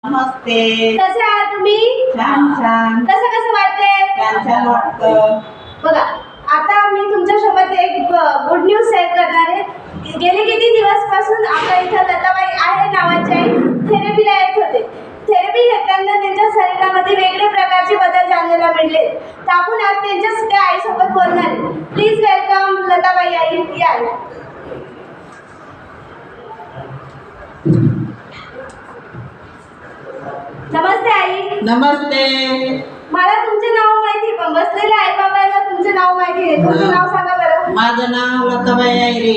नमस्ते. कसे आहात तुम्ही? छान छान. कसं वाटतंय? छान छान वाटतं. बघा, आता मी तुमच्यासोबत एक गुड न्यूज शेअर करणार आहे. गेले किती दिवसपासून आपल्या इथं लताबाई आहे नावाची आई थेरपीला येत होते. थेरपी घेताना त्यांच्या शरीरामध्ये वेगळे प्रकारचे बदल जाणवायला मिळले. तर आपण आज त्यांच्याच त्या आईसोबत बोलणार आहे. प्लीज वेलकम लताबाई आई. या नमस्ते आई. नमस्ते. मला तुमचे नाव माहिती पण बसलेले आई बाबांना तुमचे नाव माहिती आहे. तुमचं नाव सांगा बरं. माझं नाव लताबाई आहे रे.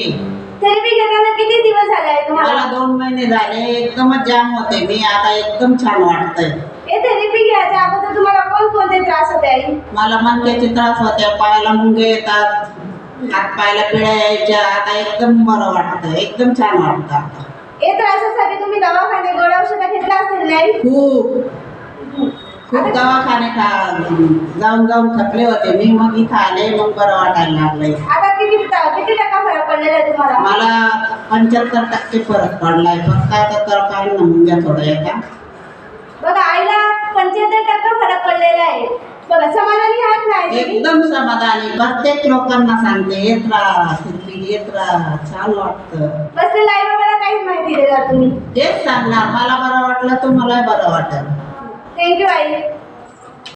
थेरपी घेताना किती दिवस झाले आहे तुम्हाला? मला 2 महिने झाले. एकदमच जाम होते मी. आता एकदम छान वाटतंय. हे थेरपी घ्यायच्या अगोदर तुम्हाला कोणते त्रास होते आई? मला मणक्याचे त्रास होते, पायाला मुंगे येतात, हात पायाला पिळ्या यायच्या. आता एकदम बरं वाटतं, एकदम छान वाटतं आता. हे त्रासासाठी तुम्ही दवाखाने गोळ्या औषधं घेतला असेल नाही? खूप दवाखाने जाऊन थकले होते मी. मग इथं आले, मग बरं वाटायला लागलंय. आता किती टक्का फरक पडलेला आहे तुम्हाला? मला 75% फरक पडलाय. फक्त आता तरकारी मुंग्या थोड्या येतात. बघा, आईला 75% फरक पडलेला आहे. बघा, समाधानी आहात नाही? एकदम समाधानी. प्रत्येक लोकांना सांगते येत राहा, येत राहा, छान वाटतं. बसलेल्या आई बाबाला काहीच माहिती देणार तुम्ही? तेच सांगणार, मला बरं वाटलं तर मला बरं वाटेल. थँक्यू आई.